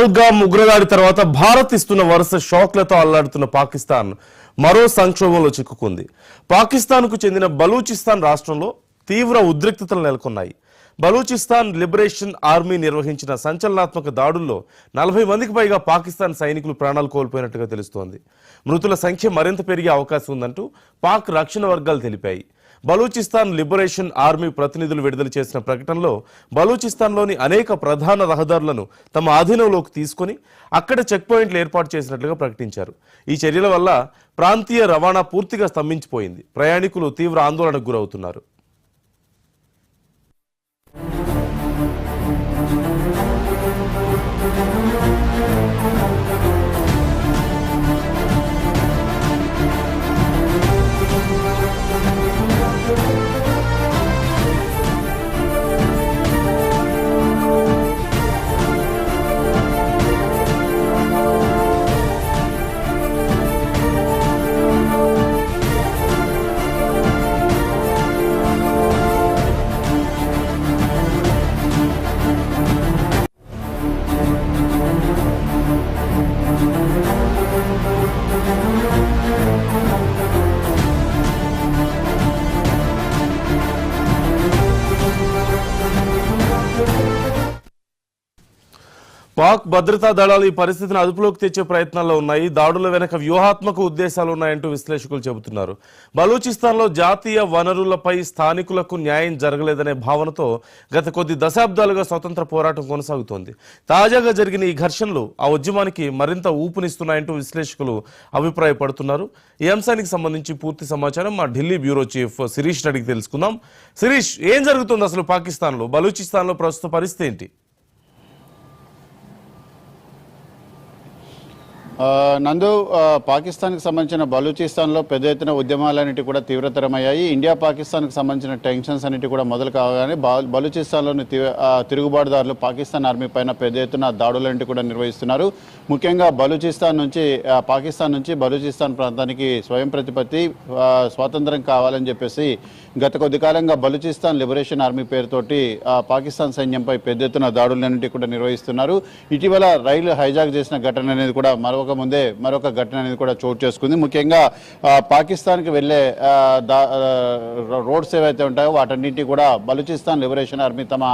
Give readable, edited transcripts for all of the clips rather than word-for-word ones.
పహల్గామ్ ఉగ్రదాడి తర్వాత భారత్ ఇస్తున్న వరుస షాక్లతో అల్లాడుతున్న పాకిస్తాన్ మరో సంక్షోభంలో చిక్కుకుంది. పాకిస్తాన్కు చెందిన బలూచిస్తాన్ రాష్ట్రంలో తీవ్ర ఉద్రిక్తతలు నెలకొన్నాయి. బలూచిస్తాన్ లిబరేషన్ ఆర్మీ నిర్వహించిన సంచలనాత్మక దాడుల్లో 40 మందికి పైగా పాకిస్తాన్ సైనికులు ప్రాణాలు కోల్పోయినట్టుగా తెలుస్తోంది. మృతుల సంఖ్య మరింత పెరిగే అవకాశం ఉందంటూ పాక్ రక్షణ వర్గాలు తెలిపాయి. బలూచిస్తాన్ లిబరేషన్ ఆర్మీ ప్రతినిధులు విడుదల చేసిన ప్రకటనలో బలూచిస్తాన్లోని అనేక ప్రధాన రహదారులను తమ ఆధీనంలోకి తీసుకుని అక్కడ చెక్ పాయింట్లు ఏర్పాటు చేసినట్లుగా ప్రకటించారు. ఈ చర్యల వల్ల ప్రాంతీయ రవాణా పూర్తిగా స్తంభించిపోయింది. ప్రయాణికులు తీవ్ర ఆందోళనకు గురవుతున్నారు. పాక్ భద్రతా దళాలు ఈ పరిస్థితిని అదుపులోకి తెచ్చే ప్రయత్నాల్లో ఉన్నాయి. దాడుల వెనక వ్యూహాత్మక ఉద్దేశాలు ఉన్నాయంటూ విశ్లేషకులు చెబుతున్నారు. బలూచిస్తాన్లో జాతీయ వనరులపై స్థానికులకు న్యాయం జరగలేదనే భావనతో గత కొద్ది దశాబ్దాలుగా స్వతంత్ర పోరాటం కొనసాగుతోంది. తాజాగా జరిగిన ఈ ఘర్షణలు ఆ ఉద్యమానికి మరింత ఊపునిస్తున్నాయంటూ విశ్లేషకులు అభిప్రాయపడుతున్నారు. ఈ అంశానికి సంబంధించి పూర్తి సమాచారం మా ఢిల్లీ బ్యూరో చీఫ్ శిరీష్ అడిగి తెలుసుకుందాం. శిరీష్, ఏం జరుగుతుంది అసలు పాకిస్తాన్లో? బలూచిస్తాన్లో ప్రస్తుత పరిస్థితి ఏంటి? నందు, పాకిస్తాన్కి సంబంధించిన బలూచిస్తాన్లో పెద్ద ఎత్తున ఉద్యమాలన్నిటి కూడా తీవ్రతరమయ్యాయి. ఇండియా పాకిస్తాన్కి సంబంధించిన టెన్షన్స్ అన్నిటి కూడా మొదలు కాగానే బలూచిస్తాన్లోని తిరుగుబాటుదారులు పాకిస్తాన్ ఆర్మీ పైన పెద్ద ఎత్తున దాడులన్నిటి కూడా నిర్వహిస్తున్నారు. ముఖ్యంగా బలూచిస్తాన్ నుంచి పాకిస్తాన్ నుంచి బలూచిస్తాన్ ప్రాంతానికి స్వయం ప్రతిపత్తి స్వాతంత్రం కావాలని చెప్పేసి గత కొద్ది కాలంగా బలూచిస్తాన్ లిబరేషన్ ఆర్మీ పేరుతోటి పాకిస్తాన్ సైన్యంపై పెద్ద ఎత్తున దాడులన్నిటి కూడా నిర్వహిస్తున్నారు. ఇటీవల రైలు హైజాక్ చేసిన ఘటన అనేది కూడా మరొక ఘటన అనేది కూడా చోటు చేసుకుంది. ముఖ్యంగా పాకిస్తాన్కి వెళ్లే రోడ్స్ ఏవైతే ఉంటాయో వాటన్నింటి కూడా బలూచిస్తాన్ లిబరేషన్ ఆర్మీ తమ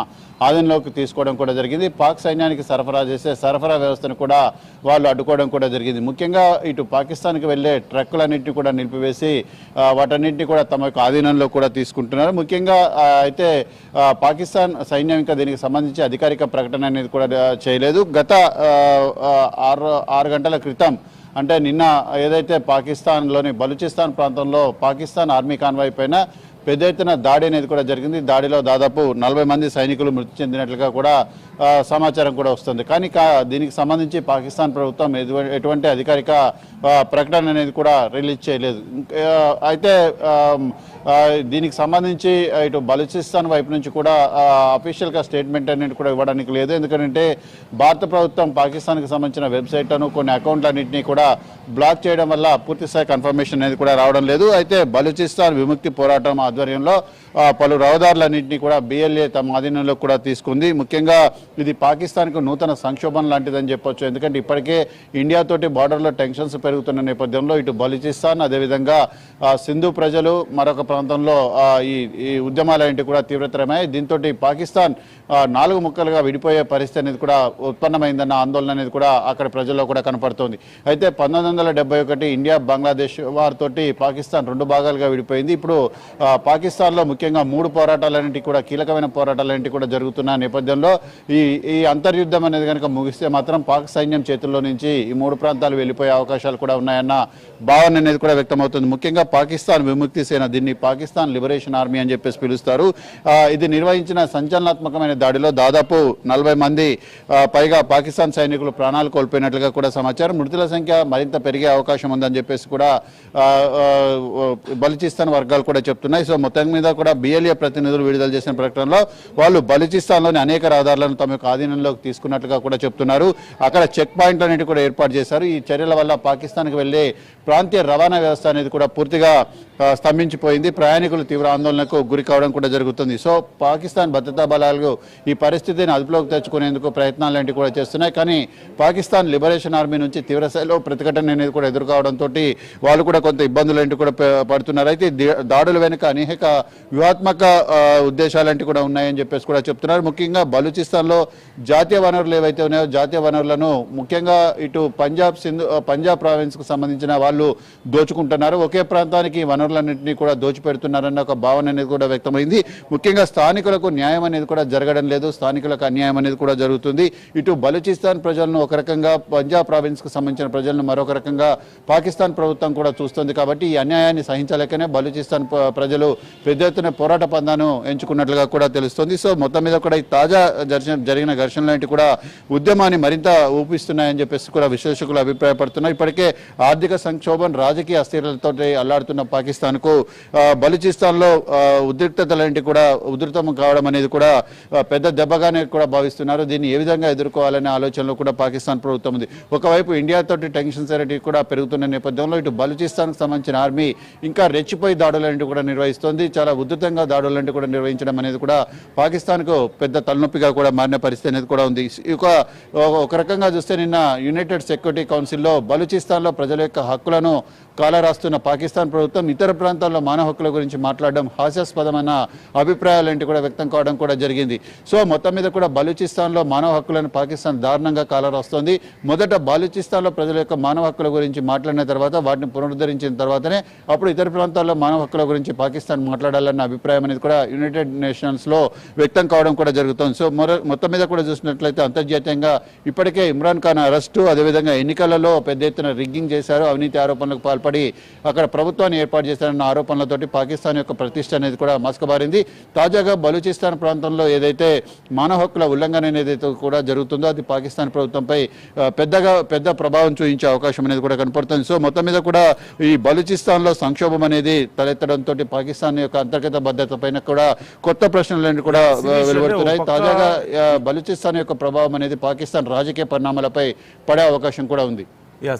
ఆధీనంలోకి తీసుకోవడం కూడా జరిగింది. పాక్ సైన్యానికి సరఫరా చేసే సరఫరా వ్యవస్థను కూడా వాళ్ళు అడ్డుకోవడం కూడా జరిగింది. ముఖ్యంగా ఇటు పాకిస్తాన్కి వెళ్లే ట్రక్కులన్నింటినీ కూడా నిలిపివేసి వాటన్నింటినీ కూడా తమ యొక్క ఆధీనంలో కూడా తీసుకుంటున్నారు. ముఖ్యంగా అయితే పాకిస్తాన్ సైన్యం ఇంకా దీనికి సంబంధించి అధికారిక ప్రకటన అనేది కూడా చేయలేదు. గత 6 గంటల క్రితం, అంటే నిన్న ఏదైతే పాకిస్తాన్లోని బలూచిస్తాన్ ప్రాంతంలో పాకిస్తాన్ ఆర్మీ కాన్వాయ్ పైన పెద్ద ఎత్తున దాడి అనేది కూడా జరిగింది. దాడిలో దాదాపు 40 మంది సైనికులు మృతి చెందినట్లుగా కూడా సమాచారం కూడా వస్తుంది. కానీ దీనికి సంబంధించి పాకిస్తాన్ ప్రభుత్వం ఎటువంటి అధికారిక ప్రకటన అనేది కూడా రిలీజ్ చేయలేదు. అయితే దీనికి సంబంధించి ఇటు బలూచిస్తాన్ వైపు నుంచి కూడా అఫీషియల్గా స్టేట్మెంట్ అనేది కూడా ఇవ్వడానికి లేదు. ఎందుకంటే భారత ప్రభుత్వం పాకిస్తాన్కి సంబంధించిన వెబ్సైట్లను కొన్ని అకౌంట్లన్నింటినీ కూడా బ్లాక్ చేయడం వల్ల పూర్తిస్థాయి కన్ఫర్మేషన్ అనేది కూడా రావడం లేదు. అయితే బలూచిస్తాన్ విముక్తి పోరాటం ఆధ్వర్యంలో పలు రహదారులన్నింటినీ కూడా BLA తమ ఆధీనంలో కూడా తీసుకుంది. ముఖ్యంగా ఇది పాకిస్తాన్కు నూతన సంక్షోభం లాంటిదని చెప్పొచ్చు. ఎందుకంటే ఇప్పటికే ఇండియాతోటి బార్డర్లో టెన్షన్స్ పెరుగుతున్న నేపథ్యంలో ఇటు బలూచిస్తాన్, అదేవిధంగా సింధు ప్రజలు మరొక ప్రాంతంలో ఈ ఉద్యమాలన్నింటి కూడా తీవ్రతరమై దీంతో పాకిస్తాన్ 4 ముక్కలుగా విడిపోయే పరిస్థితి అనేది కూడా ఉత్పన్నమైందన్న ఆందోళన అనేది కూడా అక్కడ ప్రజల్లో కూడా కనపడుతోంది. అయితే 1971 ఇండియా బంగ్లాదేశ్ వారితోటి పాకిస్తాన్ 2 భాగాలుగా విడిపోయింది. ఇప్పుడు పాకిస్తాన్లో ముఖ్యంగా 3 పోరాటాలన్నింటి కూడా కీలకమైన పోరాటాలన్నింటి కూడా జరుగుతున్న నేపథ్యంలో ఈ అంతర్యుద్ధం అనేది కనుక ముగిస్తే మాత్రం పాక్ సైన్యం చేతుల్లో నుంచి ఈ 3 ప్రాంతాలు వెళ్ళిపోయే అవకాశాలు కూడా ఉన్నాయన్న భావన అనేది కూడా వ్యక్తమవుతుంది. ముఖ్యంగా పాకిస్తాన్ విముక్తి సేన, దీన్ని పాకిస్తాన్ లిబరేషన్ ఆర్మీ అని చెప్పేసి పిలుస్తారు. ఇది నిర్వహించిన సంచలనాత్మకమైన దాడిలో దాదాపు 40 మంది పైగా పాకిస్తాన్ సైనికులు ప్రాణాలు కోల్పోయినట్లుగా కూడా సమాచారం. మృతుల సంఖ్య మరింత పెరిగే అవకాశం ఉందని చెప్పేసి కూడా బలూచిస్తాన్ వర్గాలు కూడా చెప్తున్నాయి. సో మొత్తం మీద కూడా BLA ప్రతినిధులు విడుదల చేసిన ప్రకటనలో వాళ్ళు బలూచిస్తాన్లోని అనేక రహదారులను తమ యొక్క ఆధీనంలోకి తీసుకున్నట్లుగా కూడా చెప్తున్నారు. అక్కడ చెక్ పాయింట్లన్నిటి కూడా ఏర్పాటు చేశారు. ఈ చర్యల వల్ల పాకిస్తాన్కి వెళ్లే ప్రాంతీయ రవాణా వ్యవస్థ అనేది కూడా పూర్తిగా స్తంభించిపోయింది. ప్రయాణికులు తీవ్ర ఆందోళనకు గురి కావడం కూడా జరుగుతుంది. సో పాకిస్తాన్ భద్రతా బలాలు ఈ పరిస్థితిని అదుపులోకి తెచ్చుకునేందుకు ప్రయత్నాలు కూడా చేస్తున్నాయి. కానీ పాకిస్తాన్ లిబరేషన్ ఆర్మీ నుంచి తీవ్ర స్థాయిలో ప్రతిఘటన అనేది కూడా ఎదుర్కోవడంతో వాళ్ళు కూడా కొంత ఇబ్బందులు కూడా పడుతున్నారు. అయితే దాడుల వెనుక అనేక వ్యూహాత్మక ఉద్దేశాలు కూడా ఉన్నాయని చెప్పేసి కూడా చెప్తున్నారు. ముఖ్యంగా బలూచిస్తాన్లో జాతీయ వనరులు ఏవైతే ఉన్నాయో జాతీయ వనరులను ముఖ్యంగా ఇటు పంజాబ్ ప్రావిన్స్కు సంబంధించిన వాళ్ళు దోచుకుంటున్నారు. ఒకే ప్రాంతానికి వనరులన్నింటినీ కూడా దోచిపెడుతున్నారన్న ఒక భావన అనేది కూడా వ్యక్తమైంది. ముఖ్యంగా స్థానికులకు న్యాయం అనేది కూడా జరగడం లేదు, స్థానికులకు అన్యాయం అనేది కూడా జరుగుతుంది. ఇటు బలూచిస్తాన్ ప్రజలను ఒక రకంగా, పంజాబ్ ప్రావిన్స్కు సంబంధించిన ప్రజలను మరొక రకంగా పాకిస్తాన్ ప్రభుత్వం కూడా చూస్తుంది. కాబట్టి ఈ అన్యాయాన్ని సహించలేకనే బలూచిస్తాన్ ప్రజలు పెద్ద ఎత్తున పోరాట పందాను ఎంచుకున్నట్లుగా కూడా తెలుస్తుంది. సో మొత్తం మీద కూడా ఈ తాజా జరిగిన ఘర్షణలు లాంటి కూడా ఉద్యమాన్ని మరింత ఊపిస్తున్నాయని చెప్పేసి కూడా విశ్లేషకులు అభిప్రాయపడుతున్నారు. ఇప్పటికే ఆర్థిక సంక్షోభం, రాజకీయ అస్థిరతలతో అల్లాడుతున్న పాకిస్తాన్కు బలూచిస్తాన్లో ఉద్రిక్తతలంటి కూడా ఉధృతం కావడం అనేది కూడా పెద్ద దెబ్బగానే కూడా భావిస్తున్నారు. దీన్ని ఏ విధంగా ఎదుర్కోవాలనే ఆలోచనలో కూడా పాకిస్తాన్ ప్రభుత్వం ఉంది. ఒకవైపు ఇండియాతోటి టెన్షన్స్ అనేవి కూడా పెరుగుతున్న నేపథ్యంలో ఇటు బలూచిస్తాన్కు సంబంధించిన ఆర్మీ ఇంకా రెచ్చిపోయి దాడులంటి కూడా నిర్వహిస్తోంది. చాలా ఉధృతంగా దాడులంటి కూడా నిర్వహించడం అనేది కూడా పాకిస్తాన్కు పెద్ద తలనొప్పిగా కూడా మారిన పరిస్థితి అనేది కూడా ఉంది. ఒక రకంగా చూస్తే నిన్న యునైటెడ్ సెక్యూరిటీ కౌన్సిల్లో బలూచిస్తాన్లో ప్రజల యొక్క హక్కులను కాలరాస్తున్న పాకిస్తాన్ ప్రభుత్వం ఇతర ప్రాంతాల్లో మానవ హక్కుల గురించి మాట్లాడడం హాస్యాస్పదమైన అభిప్రాయాలు కూడా వ్యక్తం కావడం కూడా జరిగింది. సో మొత్తం మీద కూడా బలూచిస్తాన్లో మానవ హక్కులను పాకిస్తాన్ దారుణంగా కాలరాస్తోంది. మొదట బలూచిస్తాన్లో ప్రజల యొక్క మానవ హక్కుల గురించి మాట్లాడిన తర్వాత వాటిని పునరుద్ధరించిన తర్వాతనే అప్పుడు ఇతర ప్రాంతాల్లో మానవ హక్కుల గురించి పాకిస్తాన్ మాట్లాడాలన్న అభిప్రాయం అనేది కూడా యునైటెడ్ నేషన్స్లో వ్యక్తం కావడం కూడా జరుగుతుంది. సో మొత్తం మీద కూడా చూసినట్లయితే అంతర్జాతీయంగా ఇప్పటికే ఇమ్రాన్ ఖాన్ అరెస్టు, అదేవిధంగా ఎన్నికలలో పెద్ద ఎత్తున రిగ్గింగ్ చేశారు, అవినీతి ఆరోపణలకు పాల్పడి అక్కడ ప్రభుత్వాన్ని ఏర్పాటు చేశారన్న ఆరోపణలతోటి పాకిస్తాన్ యొక్క ప్రతిష్ట అనేది కూడా మసకబారింది. తాజాగా బలూచిస్తాన్ ప్రాంతంలో ఏదైతే మానవ హక్కుల ఉల్లంఘన ఏదైతే కూడా జరుగుతుందో అది పాకిస్తాన్ ప్రభుత్వంపై పెద్ద ప్రభావం చూపించే అవకాశం అనేది కూడా కనపడుతుంది. సో మొత్తం మీద కూడా ఈ బలూచిస్తాన్లో సంక్షోభం అనేది తలెత్తడంతో పాకిస్తాన్ యొక్క అంతర్గత భద్రత పైన కూడా కొత్త ప్రశ్నలు కూడా వెలువడుతున్నాయి. తాజాగా బలూచిస్తాన్ యొక్క ప్రభావం అనేది పాకిస్తాన్ రాజకీయ పరిణామాలపై పడే అవకాశం కూడా ఉంది.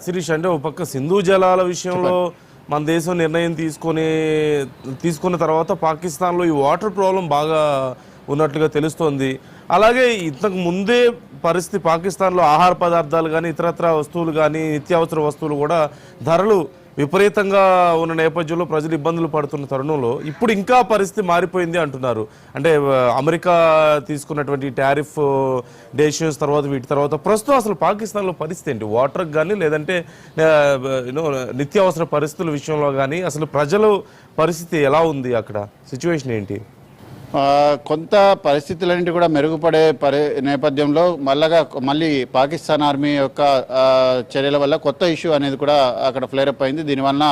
శిరీష్, అంటే ఒక పక్క సింధు జలాల విషయంలో మన దేశం నిర్ణయం తీసుకున్న తర్వాత పాకిస్తాన్లో ఈ వాటర్ ప్రాబ్లం బాగా ఉన్నట్లుగా తెలుస్తోంది. అలాగే ఇంతకు ముందే పరిస్థితి పాకిస్తాన్లో ఆహార పదార్థాలు కానీ ఇతరత్ర వస్తువులు కానీ నిత్యావసర వస్తువులు కూడా ధరలు విపరీతంగా ఉన్న నేపథ్యంలో ప్రజలు ఇబ్బందులు పడుతున్న తరుణంలో ఇప్పుడు ఇంకా పరిస్థితి మారిపోయింది అంటున్నారు. అంటే అమెరికా తీసుకున్నటువంటి టారిఫ్ డెసిషన్స్ తర్వాత వీటి తర్వాత ప్రస్తుతం అసలు పాకిస్తాన్లో పరిస్థితి ఏంటి? వాటర్కి కానీ లేదంటే నిత్యావసర పరిస్థితుల విషయంలో కానీ అసలు ప్రజల పరిస్థితి ఎలా ఉంది? అక్కడ సిచ్యువేషన్ ఏంటి? కొంత పరిస్థితులన్నింటి కూడా మెరుగుపడే నేపథ్యంలో మళ్ళీ పాకిస్తాన్ ఆర్మీ యొక్క చర్యల వల్ల కొత్త ఇష్యూ అనేది కూడా అక్కడ ఫ్లేరప్ అయింది. దీనివల్ల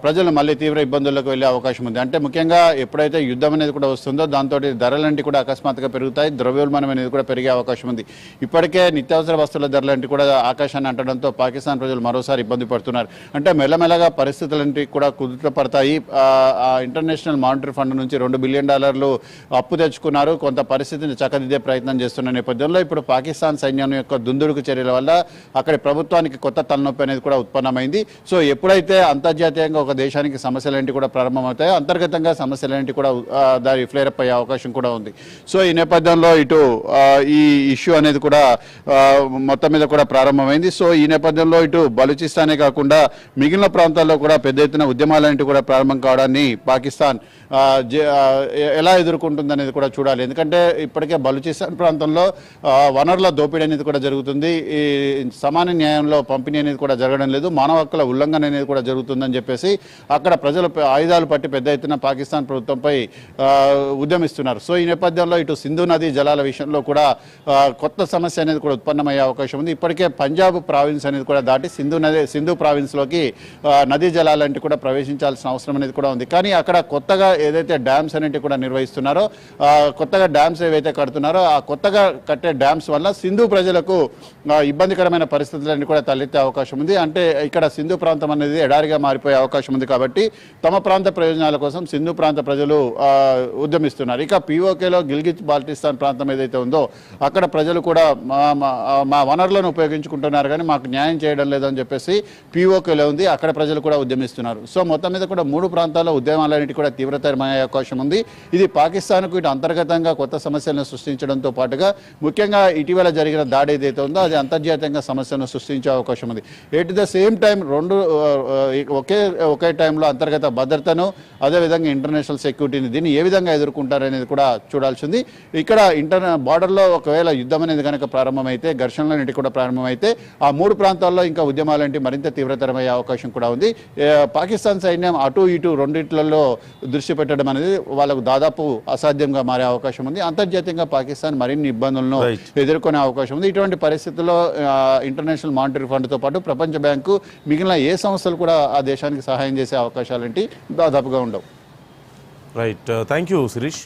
ప్రజలు మళ్ళీ తీవ్ర ఇబ్బందుల్లోకి వెళ్ళే అవకాశం ఉంది. అంటే ముఖ్యంగా ఎప్పుడైతే యుద్ధం అనేది కూడా వస్తుందో దాంతో ధరలంటి కూడా అకస్మాత్తుగా పెరుగుతాయి, ద్రవ్యోల్బణం అనేది కూడా పెరిగే అవకాశం ఉంది. ఇప్పటికే నిత్యావసర వస్తువుల ధరలంటి కూడా ఆకాశాన్ని అంటడంతో పాకిస్తాన్ ప్రజలు మరోసారి ఇబ్బంది పడుతున్నారు. అంటే మెల్లమెల్లగా పరిస్థితులంటి కూడా కుదుట పడతాయి. ఇంటర్నేషనల్ మానిటరీ ఫండ్ నుంచి $2 బిలియన్ అప్పు తెచ్చుకున్నారు. కొంత పరిస్థితిని చక్కదిద్దే ప్రయత్నం చేస్తున్న నేపథ్యంలో ఇప్పుడు పాకిస్తాన్ సైన్యం యొక్క దుందుడుకు చర్యల వల్ల అక్కడి ప్రభుత్వానికి కొత్త తలనొప్పి అనేది కూడా ఉత్పన్నమైంది. సో ఎప్పుడైతే అంతర్జాతీయంగా ఒక దేశానికి సమస్యలేంటి కూడా ప్రారంభమవుతాయో అంతర్గతంగా సమస్యలేంటి కూడా దాని ఫ్లేరప్ అయ్యే అవకాశం కూడా ఉంది. సో ఈ నేపథ్యంలో ఇటు ఈ ఇష్యూ అనేది కూడా మొత్తం మీద కూడా ప్రారంభమైంది. సో ఈ నేపథ్యంలో ఇటు బలూచిస్తానే కాకుండా మిగిలిన ప్రాంతాల్లో కూడా పెద్ద ఎత్తున ఉద్యమాలన్నింటి కూడా ప్రారంభం కావడాన్ని పాకిస్తాన్ ఎలా ఎదుర్కొంటుందనేది కూడా చూడాలి. ఎందుకంటే ఇప్పటికే బలూచిస్తాన్ ప్రాంతంలో వనరుల దోపిడీ అనేది కూడా జరుగుతుంది. ఈ సమాన న్యాయంలో పంపిణీ అనేది కూడా జరగడం లేదు, మానవ హక్కుల ఉల్లంఘన అనేది కూడా జరుగుతుందని చెప్పేసి అక్కడ ప్రజలు ఆయుధాలు పట్టి పెద్ద ఎత్తున పాకిస్తాన్ ప్రభుత్వంపై ఉద్యమిస్తున్నారు. సో ఈ నేపథ్యంలో ఇటు సింధు నదీ జలాల విషయంలో కూడా కొత్త సమస్య అనేది కూడా ఉత్పన్నమయ్యే అవకాశం ఉంది. ఇప్పటికే పంజాబ్ ప్రావిన్స్ అనేది కూడా దాటి సింధు ప్రావిన్స్లోకి నదీ జలాలంటే కూడా ప్రవేశించాల్సిన అవసరం అనేది కూడా ఉంది. కానీ అక్కడ కొత్తగా ఏదైతే డ్యామ్స్ అనేవి కూడా నిర్వహిస్తున్నారు నిర్మిస్తున్నారో కొత్తగా డ్యామ్స్ ఏవైతే కడుతున్నారో ఆ కొత్తగా కట్టే డ్యామ్స్ వల్ల సింధు ప్రజలకు ఇబ్బందికరమైన పరిస్థితులన్నీ కూడా తలెత్తే అవకాశం ఉంది. అంటే ఇక్కడ సింధు ప్రాంతం అనేది ఎడారిగా మారిపోయే అవకాశం ఉంది కాబట్టి తమ ప్రాంత ప్రయోజనాల కోసం సింధు ప్రాంత ప్రజలు ఉద్యమిస్తున్నారు. ఇక పీఓకేలో గిల్గిట్ బాల్టిస్తాన్ ప్రాంతం ఏదైతే ఉందో అక్కడ ప్రజలు కూడా మా వనరులను ఉపయోగించుకుంటున్నారు కానీ మాకు న్యాయం చేయడం లేదని చెప్పేసి పీఓకేలో ఉంది, అక్కడ ప్రజలు కూడా ఉద్యమిస్తున్నారు. సో మొత్తం మీద కూడా 3 ప్రాంతాల్లో ఉద్యమాలన్నిటి కూడా తీవ్రతరమయ్యే అవకాశం ఉంది. ఇది పాకిస్తాన్కు ఇటు అంతర్గతంగా కొత్త సమస్యలను సృష్టించడంతో పాటుగా ముఖ్యంగా ఇటీవల జరిగిన దాడి ఏదైతే ఉందో అది అంతర్జాతీయంగా సమస్యలను సృష్టించే అవకాశం ఉంది. ఎట్ ద సేమ్ టైం రెండు ఒకే టైంలో అంతర్గత భద్రతను అదేవిధంగా ఇంటర్నేషనల్ సెక్యూరిటీని దీన్ని ఏ విధంగా ఎదుర్కొంటారనేది కూడా చూడాల్సింది. ఇక్కడ బార్డర్లో ఒకవేళ యుద్ధం అనేది కనుక ప్రారంభమైతే ఘర్షణలన్నిటి కూడా ప్రారంభమైతే ఆ 3 ప్రాంతాల్లో ఇంకా ఉద్యమాలంటే మరింత తీవ్రతరమయ్యే అవకాశం కూడా ఉంది. పాకిస్తాన్ సైన్యం అటు ఇటు రెండిట్లలో దృష్టి పెట్టడం అనేది వాళ్ళకు దాదాపు అసాధ్యంగా మారే అవకాశం ఉంది. అంతర్జాతీయంగా పాకిస్తాన్ మరిన్ని ఇబ్బందులను ఎదుర్కొనే అవకాశం ఉంది. ఇటువంటి పరిస్థితుల్లో ఇంటర్నేషననల్ మానిటరీ ఫండ్తో పాటు ప్రపంచ బ్యాంకు మిగిలిన ఏ సంస్థలు కూడా ఆ దేశానికి సహాయం చేసే అవకాశాలేంటి దాదాపుగా ఉండవు. Right, thank you Sirish.